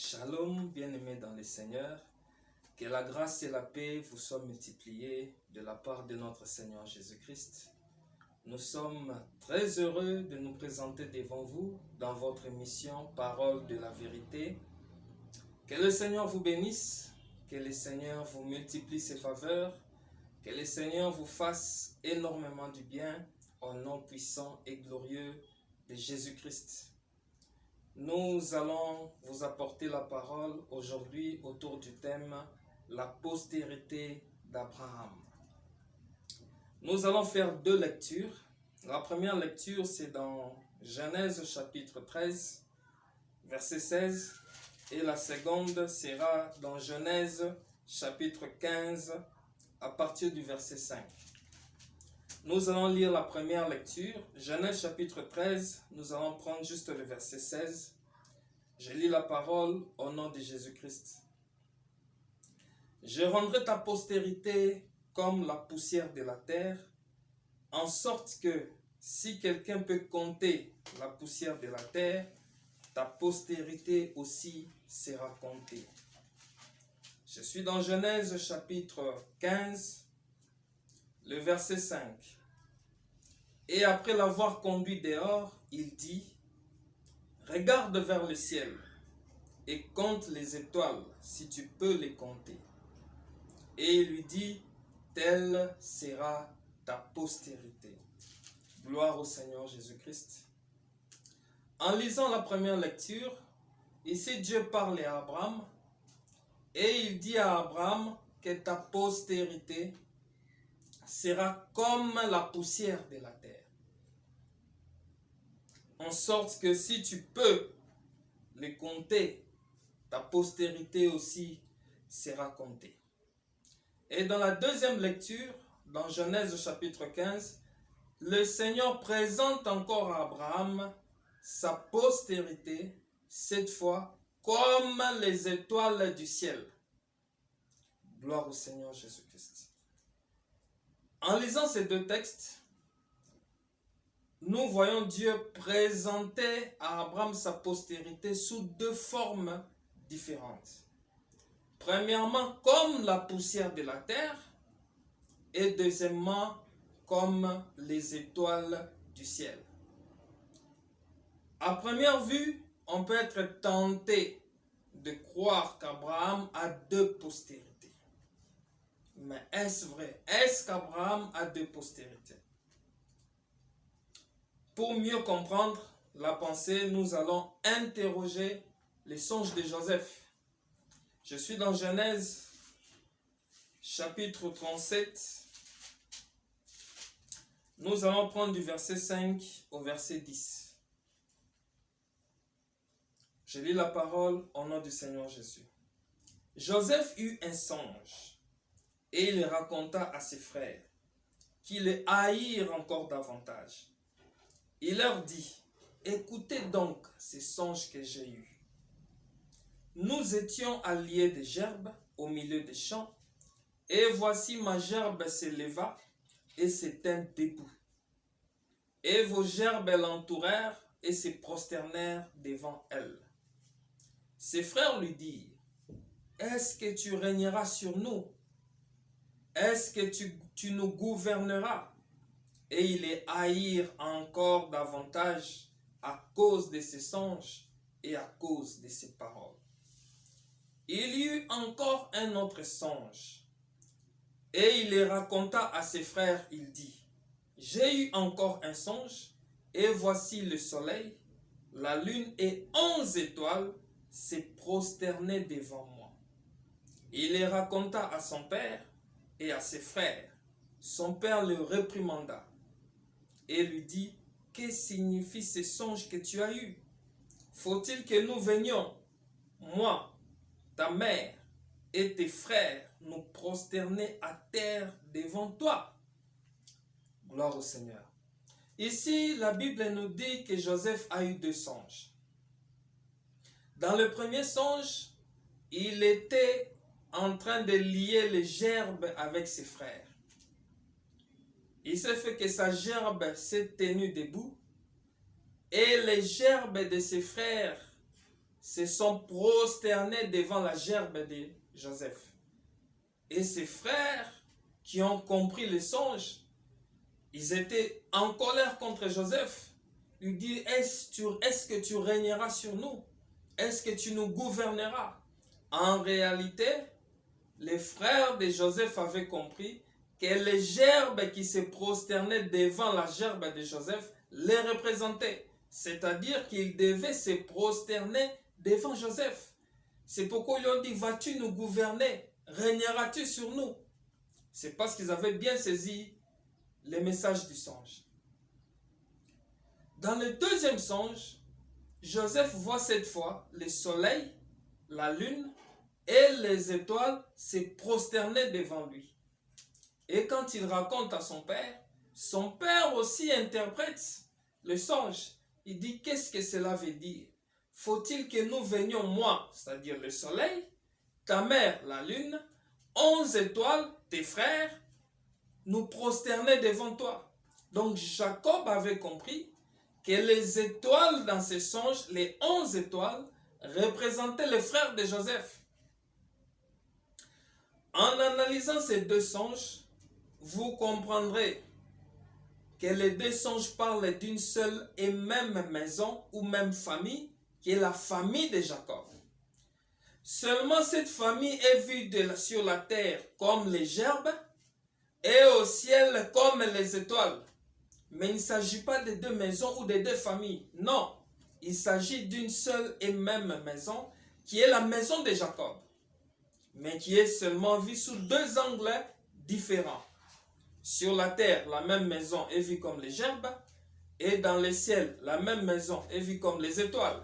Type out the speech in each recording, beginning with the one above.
Shalom, bien-aimés dans le Seigneur, que la grâce et la paix vous soient multipliées de la part de notre Seigneur Jésus-Christ. Nous sommes très heureux de nous présenter devant vous dans votre émission Parole de la vérité. Que le Seigneur vous bénisse, que le Seigneur vous multiplie ses faveurs, que le Seigneur vous fasse énormément du bien au nom puissant et glorieux de Jésus-Christ. Nous allons vous apporter la parole aujourd'hui autour du thème « La postérité d'Abraham ». Nous allons faire deux lectures. La première lecture, c'est dans Genèse chapitre 13, verset 16. Et la seconde sera dans Genèse chapitre 15, à partir du verset 5. Nous allons lire la première lecture, Genèse chapitre 13, nous allons prendre juste le verset 16. Je lis la parole au nom de Jésus-Christ. Je rendrai ta postérité comme la poussière de la terre, en sorte que si quelqu'un peut compter la poussière de la terre, ta postérité aussi sera comptée. Je suis dans Genèse chapitre 15, le verset 5. Et après l'avoir conduit dehors, il dit, « Regarde vers le ciel et compte les étoiles, si tu peux les compter. » Et il lui dit, « Telle sera ta postérité. » Gloire au Seigneur Jésus-Christ. En lisant la première lecture, ici Dieu parle à Abraham et il dit à Abraham que ta postérité sera comme la poussière de la terre. En sorte que si tu peux les compter, ta postérité aussi sera comptée. Et dans la deuxième lecture, dans Genèse chapitre 15, le Seigneur présente encore à Abraham sa postérité, cette fois comme les étoiles du ciel. Gloire au Seigneur Jésus-Christ. En lisant ces deux textes, nous voyons Dieu présenter à Abraham sa postérité sous deux formes différentes. Premièrement, comme la poussière de la terre, et deuxièmement, comme les étoiles du ciel. À première vue, on peut être tenté de croire qu'Abraham a deux postérités. Mais est-ce vrai? Est-ce qu'Abraham a deux postérités? Pour mieux comprendre la pensée, nous allons interroger les songes de Joseph. Je suis dans Genèse chapitre 37. Nous allons prendre du verset 5 au verset 10. Je lis la parole au nom du Seigneur Jésus. Joseph eut un songe et il raconta à ses frères qui le haïrent encore davantage. Il leur dit, écoutez donc ces songes que j'ai eus. Nous étions alliés de gerbes au milieu des champs, et voici ma gerbe s'éleva et se tint debout. Et vos gerbes l'entourèrent et se prosternèrent devant elle. Ses frères lui dirent, est-ce que tu régneras sur nous? Est-ce que tu nous gouverneras? Et ils les haïrent encore davantage à cause de ses songes et à cause de ses paroles. Il y eut encore un autre songe, et il les raconta à ses frères, il dit, j'ai eu encore un songe, et voici le soleil, la lune et 11 étoiles se prosternaient devant moi. Il les raconta à son père et à ses frères. Son père le réprimanda et lui dit, que signifient ces songes que tu as eus? Faut-il que nous venions, moi, ta mère et tes frères, nous prosterner à terre devant toi? Gloire au Seigneur. Ici, la Bible nous dit que Joseph a eu deux songes. Dans le premier songe, il était en train de lier les gerbes avec ses frères. Il s'est fait que sa gerbe s'est tenue debout et les gerbes de ses frères se sont prosternés devant la gerbe de Joseph. Et ses frères qui ont compris le songe, ils étaient en colère contre Joseph. Ils disent, est-ce que tu régneras sur nous? Est-ce que tu nous gouverneras? En réalité, les frères de Joseph avaient compris que les gerbes qui se prosternaient devant la gerbe de Joseph les représentaient. C'est-à-dire qu'ils devaient se prosterner devant Joseph. C'est pourquoi ils ont dit, vas-tu nous gouverner? Régneras-tu sur nous? C'est parce qu'ils avaient bien saisi les messages du songe. Dans le deuxième songe, Joseph voit cette fois le soleil, la lune et les étoiles se prosterner devant lui. Et quand il raconte à son père aussi interprète le songe. Il dit, qu'est-ce que cela veut dire? Faut-il que nous venions, moi, c'est-à-dire le soleil, ta mère, la lune, 11 étoiles, tes frères, nous prosterner devant toi? Donc Jacob avait compris que les étoiles dans ce songe, les 11 étoiles, représentaient les frères de Joseph. En analysant ces deux songes, vous comprendrez que les deux songes parlent d'une seule et même maison ou même famille, qui est la famille de Jacob. Seulement cette famille est vue sur la terre comme les gerbes et au ciel comme les étoiles. Mais il ne s'agit pas de deux maisons ou de deux familles. Non, il s'agit d'une seule et même maison qui est la maison de Jacob, mais qui est seulement vue sous deux angles différents. Sur la terre, la même maison est vue comme les gerbes, et dans le ciel, la même maison est vue comme les étoiles.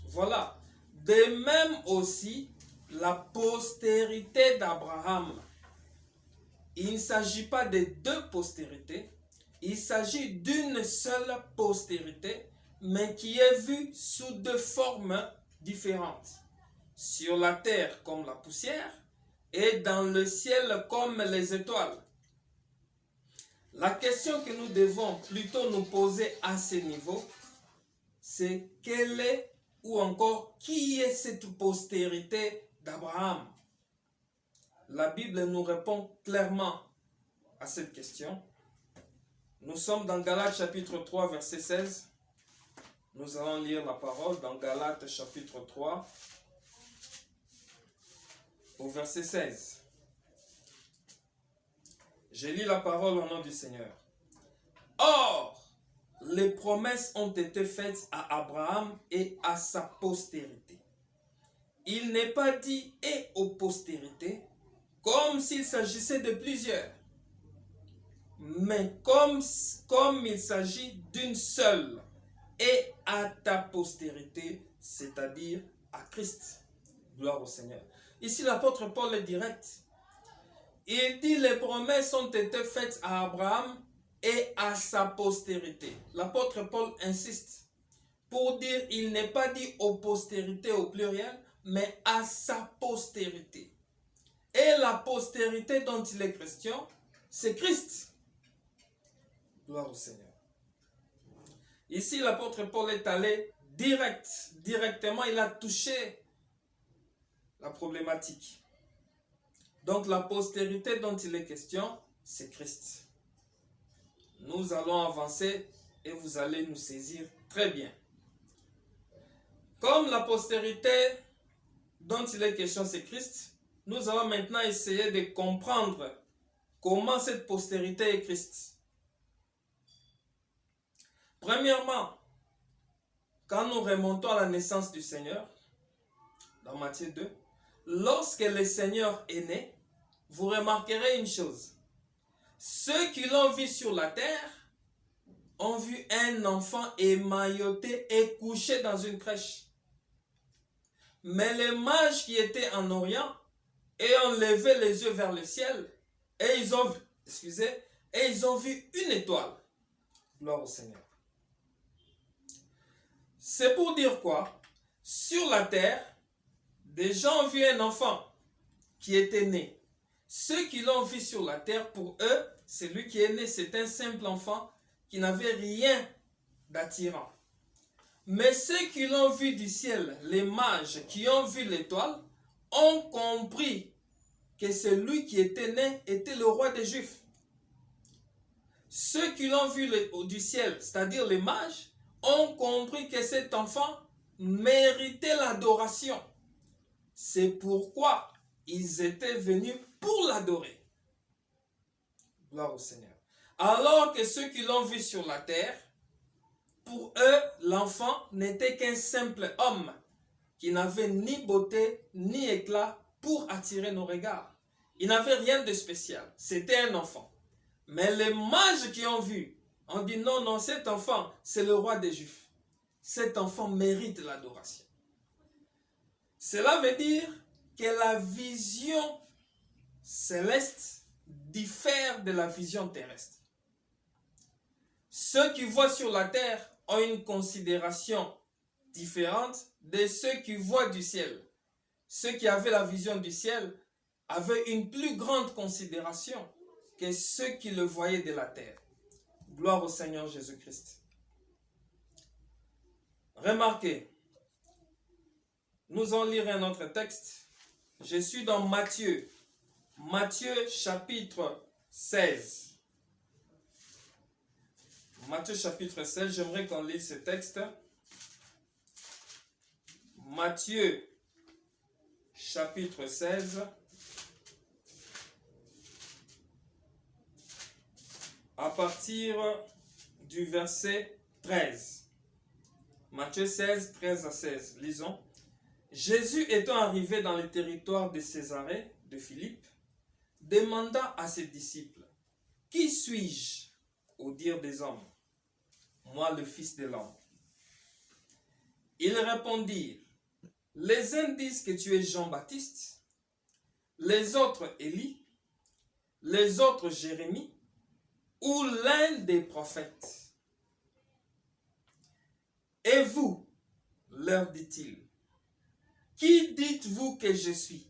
Voilà. De même aussi, la postérité d'Abraham. Il ne s'agit pas de deux postérités, il s'agit d'une seule postérité, mais qui est vue sous deux formes différentes. Sur la terre comme la poussière, et dans le ciel comme les étoiles. La question que nous devons plutôt nous poser à ce niveau, c'est quelle est ou encore qui est cette postérité d'Abraham? La Bible nous répond clairement à cette question. Nous sommes dans Galates chapitre 3 verset 16. Nous allons lire la parole dans Galates chapitre 3 au verset 16. Je lis la parole au nom du Seigneur. Or, les promesses ont été faites à Abraham et à sa postérité. Il n'est pas dit et aux postérités, comme s'il s'agissait de plusieurs, mais comme il s'agit d'une seule, et à ta postérité, c'est-à-dire à Christ. Gloire au Seigneur. Ici, l'apôtre Paul est direct. Il dit les promesses ont été faites à Abraham et à sa postérité. L'apôtre Paul insiste pour dire il n'est pas dit aux postérités au pluriel, mais à sa postérité. Et la postérité dont il est question, c'est Christ. Gloire au Seigneur. Ici, l'apôtre Paul est allé directement, il a touché la problématique. Donc la postérité dont il est question, c'est Christ. Nous allons avancer et vous allez nous saisir très bien. Comme la postérité dont il est question, c'est Christ, nous allons maintenant essayer de comprendre comment cette postérité est Christ. Premièrement, quand nous remontons à la naissance du Seigneur, dans Matthieu 2, lorsque le Seigneur est né, vous remarquerez une chose. Ceux qui l'ont vu sur la terre ont vu un enfant émailloté et couché dans une crèche. Mais les mages qui étaient en Orient et ont levé les yeux vers le ciel et ils ont vu une étoile. Gloire au Seigneur. C'est pour dire quoi? Sur la terre, des gens ont vu un enfant qui était né. Ceux qui l'ont vu sur la terre, pour eux, celui qui est né, c'est un simple enfant qui n'avait rien d'attirant. Mais ceux qui l'ont vu du ciel, les mages qui ont vu l'étoile, ont compris que celui qui était né était le roi des Juifs. Ceux qui l'ont vu du ciel, c'est-à-dire les mages, ont compris que cet enfant méritait l'adoration. C'est pourquoi ils étaient venus pour l'adorer. Gloire au Seigneur. Alors que ceux qui l'ont vu sur la terre, pour eux, l'enfant n'était qu'un simple homme qui n'avait ni beauté ni éclat pour attirer nos regards. Il n'avait rien de spécial. C'était un enfant. Mais les mages qui ont vu ont dit non, non, cet enfant, c'est le roi des Juifs. Cet enfant mérite l'adoration. Cela veut dire que la vision céleste diffère de la vision terrestre. Ceux qui voient sur la terre ont une considération différente de ceux qui voient du ciel. Ceux qui avaient la vision du ciel avaient une plus grande considération que ceux qui le voyaient de la terre. Gloire au Seigneur Jésus-Christ. Remarquez, nous allons lire un autre texte. Je suis dans Matthieu. Matthieu chapitre 16. Matthieu chapitre 16, j'aimerais qu'on lise ce texte. Matthieu chapitre 16. À partir du verset 13. Matthieu 16, 13 à 16. Lisons. Jésus étant arrivé dans le territoire de Césarée de Philippe, demanda à ses disciples, « Qui suis-je au dire des hommes? Moi, le Fils de l'homme. » Ils répondirent, « Les uns disent que tu es Jean-Baptiste, les autres Élie, les autres Jérémie, ou l'un des prophètes. » Et vous, leur dit-il, qui dites-vous que je suis?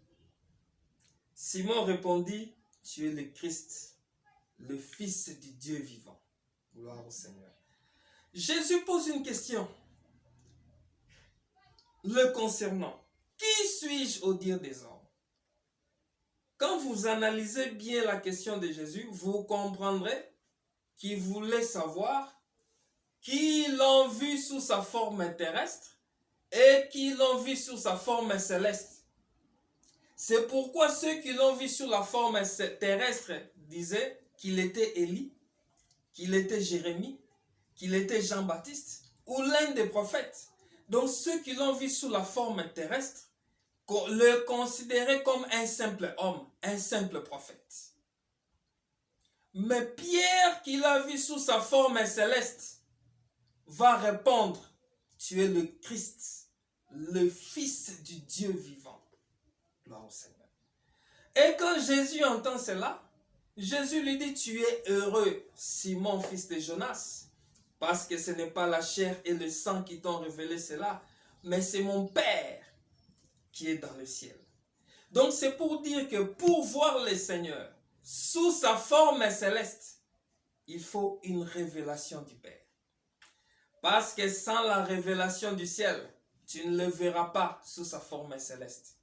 Simon répondit, tu es le Christ, le Fils du Dieu vivant. Gloire au Seigneur. Jésus pose une question le concernant. Qui suis-je au dire des hommes? Quand vous analysez bien la question de Jésus, vous comprendrez qu'il voulait savoir qui l'ont vu sous sa forme terrestre et qui l'ont vu sous sa forme céleste. C'est pourquoi ceux qui l'ont vu sous la forme terrestre disaient qu'il était Élie, qu'il était Jérémie, qu'il était Jean-Baptiste ou l'un des prophètes. Donc ceux qui l'ont vu sous la forme terrestre le considéraient comme un simple homme, un simple prophète. Mais Pierre qui l'a vu sous sa forme céleste va répondre, tu es le Christ, le Fils du Dieu vivant. Gloire au Seigneur. Et quand Jésus entend cela, Jésus lui dit, tu es heureux, Simon, fils de Jonas, parce que ce n'est pas la chair et le sang qui t'ont révélé cela, mais c'est mon Père qui est dans le ciel. Donc c'est pour dire que pour voir le Seigneur sous sa forme céleste, il faut une révélation du Père. Parce que sans la révélation du ciel, tu ne le verras pas sous sa forme céleste.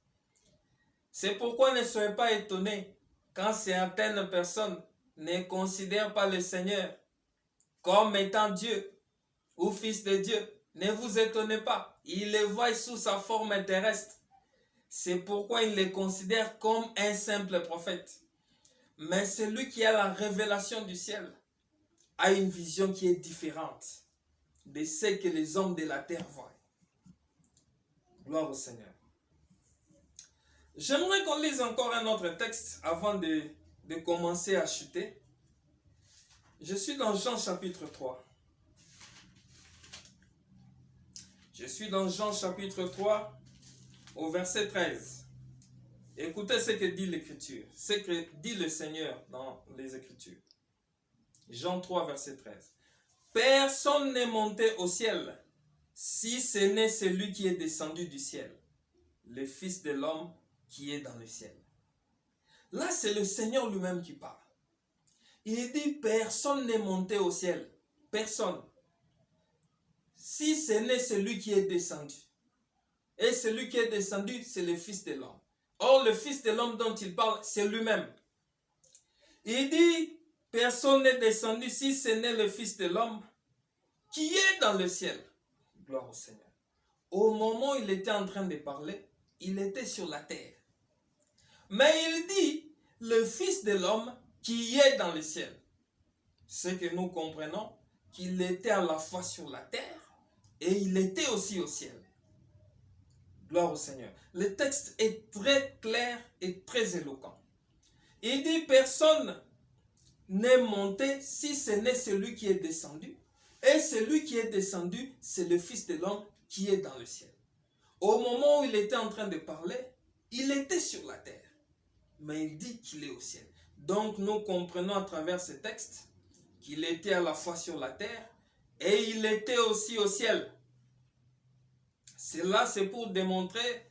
C'est pourquoi ne soyez pas étonnés quand certaines personnes ne considèrent pas le Seigneur comme étant Dieu ou Fils de Dieu. Ne vous étonnez pas, ils le voient sous sa forme terrestre. C'est pourquoi ils le considèrent comme un simple prophète. Mais celui qui a la révélation du ciel a une vision qui est différente de ce que les hommes de la terre voient. Gloire au Seigneur. J'aimerais qu'on lise encore un autre texte avant de commencer à chuter. Je suis dans Jean chapitre 3. Je suis dans Jean chapitre 3 au verset 13. Écoutez ce que dit l'Écriture, ce que dit le Seigneur dans les Écritures. Jean 3 verset 13. Personne n'est monté au ciel si ce n'est celui qui est descendu du ciel, le Fils de l'homme qui est dans le ciel. Là, c'est le Seigneur lui-même qui parle. Il dit, personne n'est monté au ciel. Personne. si ce n'est celui qui est descendu. Et celui qui est descendu, c'est le Fils de l'homme. Or, le Fils de l'homme dont il parle, c'est lui-même. Il dit, personne n'est descendu si ce n'est le Fils de l'homme qui est dans le ciel. Gloire au Seigneur. Au moment où il était en train de parler, il était sur la terre. Mais il dit, le Fils de l'homme qui est dans le ciel. C'est que nous comprenons qu'il était à la fois sur la terre et il était aussi au ciel. Gloire au Seigneur. Le texte est très clair et très éloquent. Il dit, personne n'est monté si ce n'est celui qui est descendu. Et celui qui est descendu, c'est le Fils de l'homme qui est dans le ciel. Au moment où il était en train de parler, il était sur la terre. Mais il dit qu'il est au ciel. Donc nous comprenons à travers ce texte qu'il était à la fois sur la terre et il était aussi au ciel. Cela, c'est pour démontrer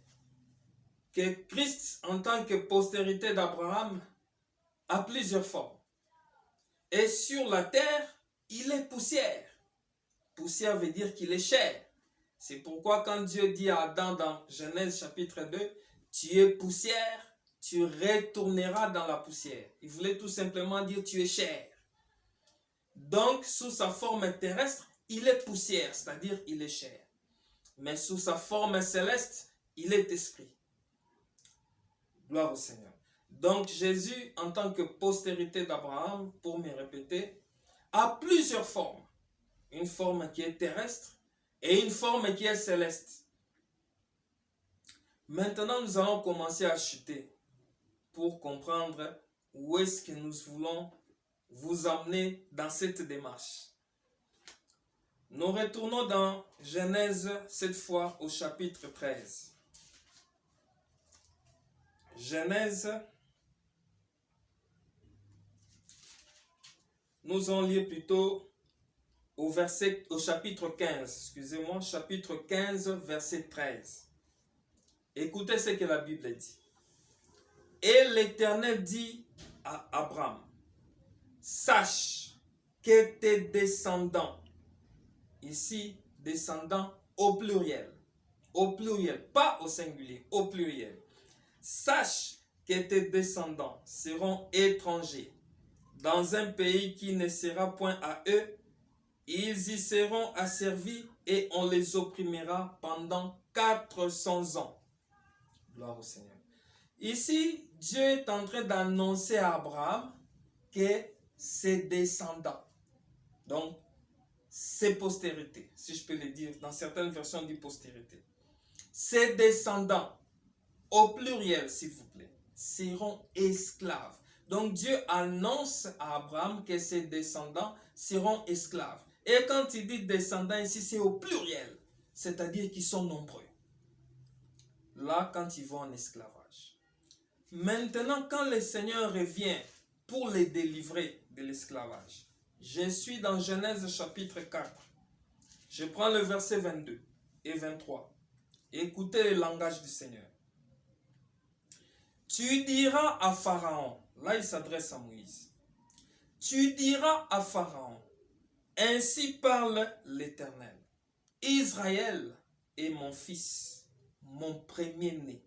que Christ, en tant que postérité d'Abraham, a plusieurs formes. Et sur la terre, il est poussière. Poussière veut dire qu'il est chair. C'est pourquoi quand Dieu dit à Adam dans Genèse chapitre 2, tu es poussière, tu retourneras dans la poussière. Il voulait tout simplement dire tu es chair. Donc, sous sa forme terrestre, il est poussière, c'est-à-dire il est chair. Mais sous sa forme céleste, il est esprit. Gloire au Seigneur. Donc, Jésus, en tant que postérité d'Abraham, pour me répéter, a plusieurs formes. Une forme qui est terrestre et une forme qui est céleste. Maintenant, nous allons commencer à chuter pour comprendre où est-ce que nous voulons vous emmener dans cette démarche. Nous retournons dans Genèse, cette fois au chapitre 13. Genèse, nous allons lire plutôt au chapitre 15, chapitre 15, verset 13. Écoutez ce que la Bible dit. Et l'Éternel dit à Abraham, sache que tes descendants, ici descendants au pluriel, pas au singulier, au pluriel. Sache que tes descendants seront étrangers dans un pays qui ne sera point à eux. Ils y seront asservis et on les opprimera pendant 400 ans. Gloire au Seigneur. Ici, Dieu est en train d'annoncer à Abraham que ses descendants, donc ses postérités, si je peux le dire, dans certaines versions, on dit postérité, ses descendants, au pluriel s'il vous plaît, seront esclaves. Donc Dieu annonce à Abraham que ses descendants seront esclaves. Et quand il dit descendants ici, c'est au pluriel, c'est-à-dire qu'ils sont nombreux. Là, quand ils vont en esclavage. Maintenant, quand le Seigneur revient pour les délivrer de l'esclavage, je suis dans Genèse chapitre 4. Je prends le verset 22 et 23. Écoutez le langage du Seigneur. Tu diras à Pharaon, là il s'adresse à Moïse, tu diras à Pharaon, ainsi parle l'Éternel, Israël est mon fils, mon premier-né.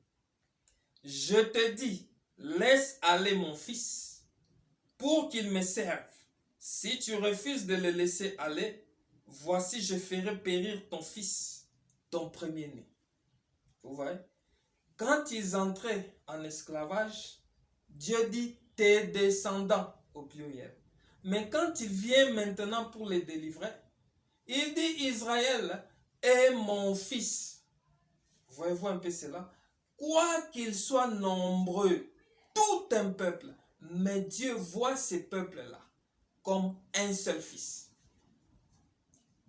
Je te dis, laisse aller mon fils pour qu'il me serve. Si tu refuses de le laisser aller, voici je ferai périr ton fils, ton premier-né. Vous voyez? Quand ils entraient en esclavage, Dieu dit tes descendants au pluriel. Mais quand il vient maintenant pour les délivrer, il dit Israël est mon fils. Voyez-vous un peu cela? Quoi qu'ils soient nombreux, tout un peuple, mais Dieu voit ces peuples-là comme un seul fils.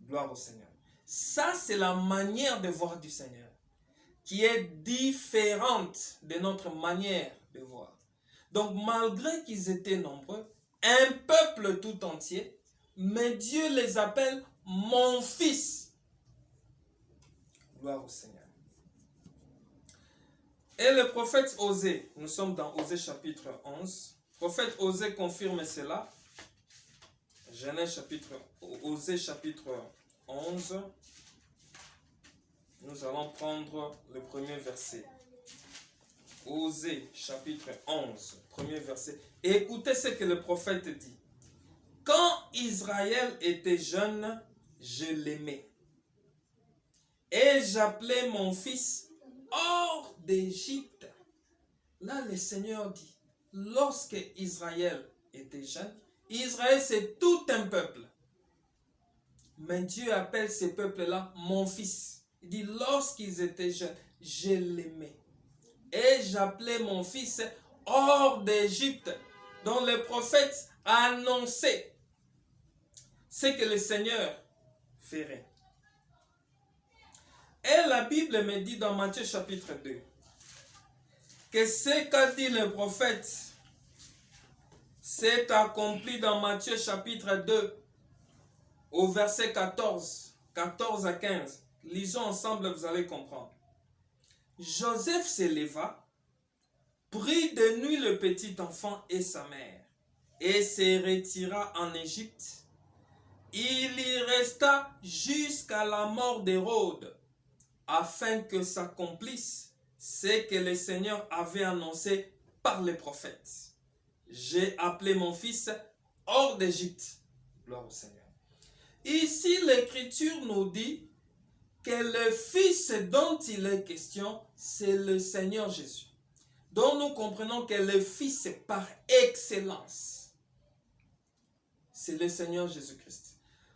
Gloire au Seigneur. Ça, c'est la manière de voir du Seigneur, qui est différente de notre manière de voir. Donc, malgré qu'ils étaient nombreux, un peuple tout entier, mais Dieu les appelle mon fils. Gloire au Seigneur. Et le prophète Osée, nous sommes dans Osée chapitre 11, le prophète Osée confirme cela. Genèse chapitre, Osée chapitre 11, Nous allons prendre le premier verset. Osée, chapitre 11, premier verset. Écoutez ce que le prophète dit. Quand Israël était jeune, je l'aimais. Et j'appelais mon fils hors d'Égypte. Là, le Seigneur dit, lorsque Israël était jeune, Israël c'est tout un peuple. Mais Dieu appelle ces peuples-là mon fils. Il dit, lorsqu'ils étaient jeunes, je l'aimais. Et j'appelais mon fils hors d'Égypte, dont le prophète a annoncé ce que le Seigneur ferait. Et la Bible me dit dans Matthieu chapitre 2, que ce qu'a dit le prophète s'est accompli dans Matthieu chapitre 2, au verset 14 à 15. Lisons ensemble, vous allez comprendre. Joseph se leva, prit de nuit le petit enfant et sa mère, et se retira en Égypte. Il y resta jusqu'à la mort d'Hérode, afin que s'accomplisse ce que le Seigneur avait annoncé par les prophètes. J'ai appelé mon fils hors d'Égypte. Gloire au Seigneur. Ici, l'Écriture nous dit que le Fils dont il est question, c'est le Seigneur Jésus. Donc nous comprenons que le Fils par excellence, c'est le Seigneur Jésus-Christ.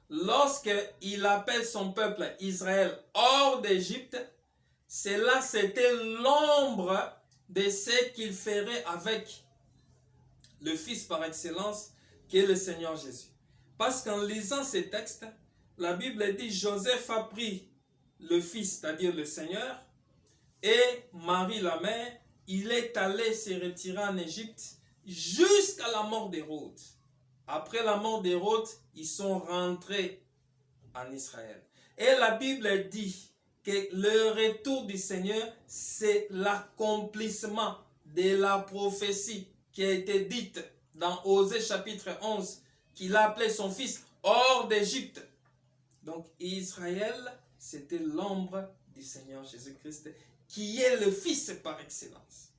Lorsqu'il appelle son peuple Israël hors d'Égypte, cela c'était l'ombre de ce qu'il ferait avec le Fils par excellence, qui est le Seigneur Jésus. Parce qu'en lisant ces textes, la Bible dit Joseph a pris le Fils, c'est-à-dire le Seigneur, et Marie la mère, il est allé se retirer en Égypte jusqu'à la mort d'Hérode. Après la mort d'Hérode, ils sont rentrés en Israël. Et la Bible dit que le retour du Seigneur, c'est l'accomplissement de la prophétie qui a été dite dans Osée chapitre 11, qu'il a appelé son fils hors d'Égypte. Donc Israël, c'était l'ombre du Seigneur Jésus-Christ, qui est le Fils par excellence.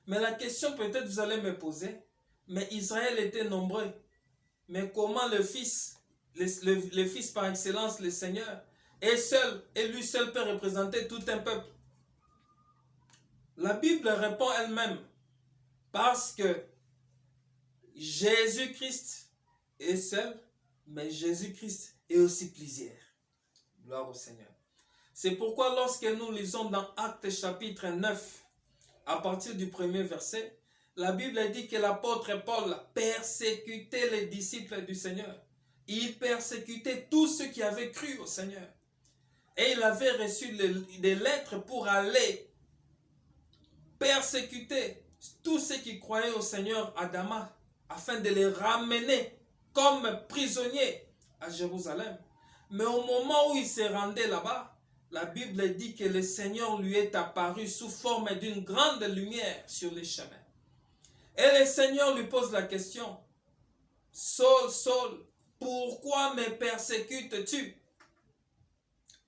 Mais la question peut-être vous allez me poser, mais Israël était nombreux. Mais comment le Fils, le Fils par excellence, le Seigneur, est seul, et lui seul peut représenter tout un peuple? La Bible répond elle-même, parce que Jésus-Christ est seul, mais Jésus-Christ est aussi plusieurs. Gloire au Seigneur. C'est pourquoi lorsque nous lisons dans Actes chapitre 9, à partir du premier verset, la Bible dit que l'apôtre Paul persécutait les disciples du Seigneur. Il persécutait tous ceux qui avaient cru au Seigneur. Et il avait reçu des lettres pour aller persécuter tous ceux qui croyaient au Seigneur à Damas, afin de les ramener comme prisonniers à Jérusalem. Mais au moment où il se rendait là-bas, la Bible dit que le Seigneur lui est apparu sous forme d'une grande lumière sur les chemins. Et le Seigneur lui pose la question, Saul, Saul, pourquoi me persécutes-tu?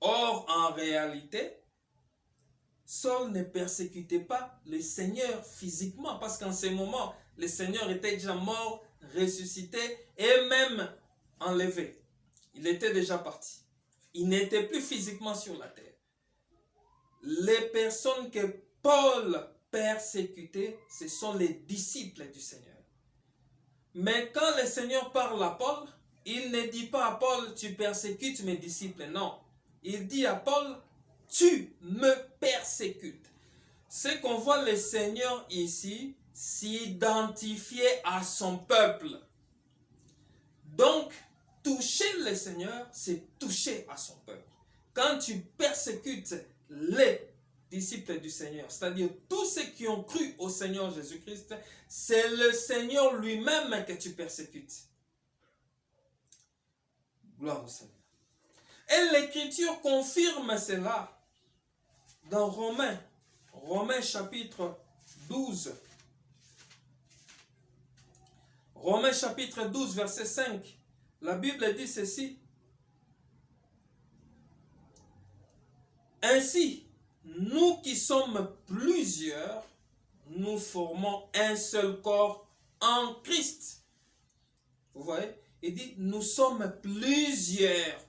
Or, en réalité, Saul ne persécutait pas le Seigneur physiquement, parce qu'en ce moment, le Seigneur était déjà mort, ressuscité et même enlevé. Il était déjà parti. Il n'était plus physiquement sur la terre. Les personnes que Paul persécutait, ce sont les disciples du Seigneur. Mais quand le Seigneur parle à Paul, il ne dit pas à Paul, tu persécutes mes disciples. Non. Il dit à Paul, tu me persécutes. C'est qu'on voit le Seigneur ici s'identifier à son peuple. Donc, toucher le Seigneur, c'est toucher à son peuple. Quand tu persécutes les disciples du Seigneur, c'est-à-dire tous ceux qui ont cru au Seigneur Jésus-Christ, c'est le Seigneur lui-même que tu persécutes. Gloire au Seigneur. Et l'Écriture confirme cela dans Romains chapitre 12. Romains chapitre 12, verset 5. La Bible dit ceci. Ainsi, nous qui sommes plusieurs, nous formons un seul corps en Christ. Vous voyez? Il dit, nous sommes plusieurs.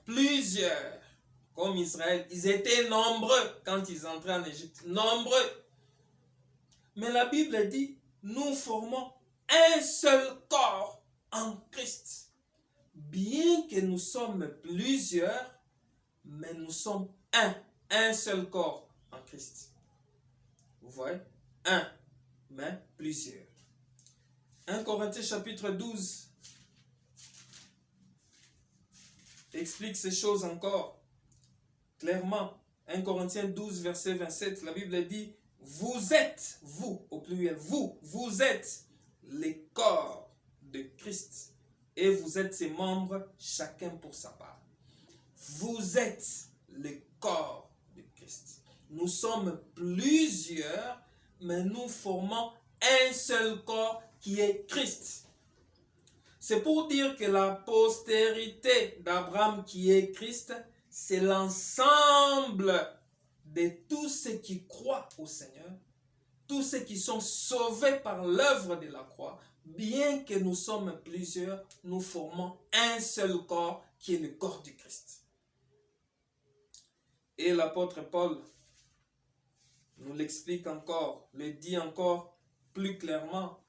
Comme Israël, ils étaient nombreux quand ils entraient en Égypte. Nombreux. Mais la Bible dit, nous formons un seul corps en Christ. Bien que nous sommes plusieurs, mais nous sommes un seul corps en Christ. Vous voyez? Un, mais plusieurs. 1 Corinthiens chapitre 12 explique ces choses encore clairement. 1 Corinthiens 12, verset 27, la Bible dit, vous êtes, vous, au pluriel, vous êtes les corps de Christ et vous êtes ses membres, chacun pour sa part. Vous êtes le corps de Christ. Nous sommes plusieurs, mais nous formons un seul corps qui est Christ. C'est pour dire que la postérité d'Abraham qui est Christ, c'est l'ensemble de tous ceux qui croient au Seigneur, tous ceux qui sont sauvés par l'œuvre de la croix. Bien que nous sommes plusieurs, nous formons un seul corps qui est le corps du Christ. Et l'apôtre Paul nous l'explique encore, le dit encore plus clairement.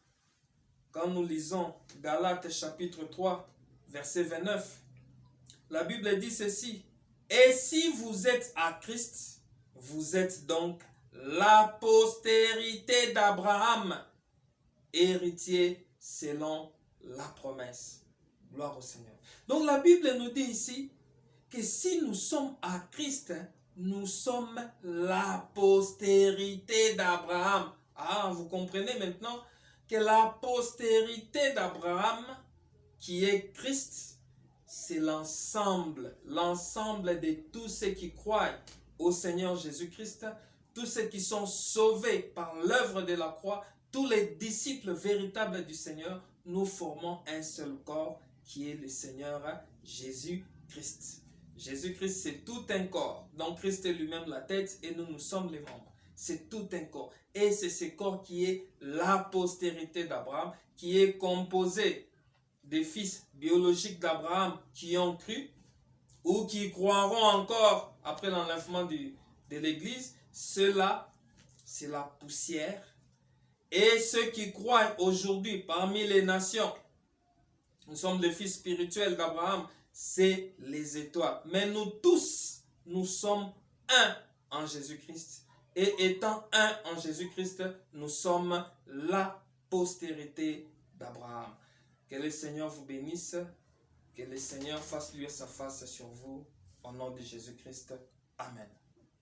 Quand nous lisons Galates chapitre 3, verset 29, la Bible dit ceci. Et si vous êtes à Christ, vous êtes donc la postérité d'Abraham, héritier selon la promesse. Gloire au Seigneur. Donc la Bible nous dit ici que si nous sommes à Christ, nous sommes la postérité d'Abraham. Ah, vous comprenez maintenant que la postérité d'Abraham, qui est Christ, c'est l'ensemble de tous ceux qui croient au Seigneur Jésus-Christ, tous ceux qui sont sauvés par l'œuvre de la croix, tous les disciples véritables du Seigneur, nous formons un seul corps qui est le Seigneur Jésus-Christ. Jésus-Christ, c'est tout un corps. Donc Christ est lui-même la tête et nous sommes les membres. C'est tout un corps. Et c'est ce corps qui est la postérité d'Abraham, qui est composé des fils biologiques d'Abraham qui ont cru ou qui croiront encore après l'enlèvement de l'Église. Ceux-là, c'est la poussière. Et ceux qui croient aujourd'hui parmi les nations, nous sommes les fils spirituels d'Abraham, c'est les étoiles. Mais nous tous, nous sommes un en Jésus-Christ. Et étant un en Jésus-Christ, nous sommes la postérité d'Abraham. Que le Seigneur vous bénisse, que le Seigneur fasse luire sa face sur vous, au nom de Jésus-Christ. Amen.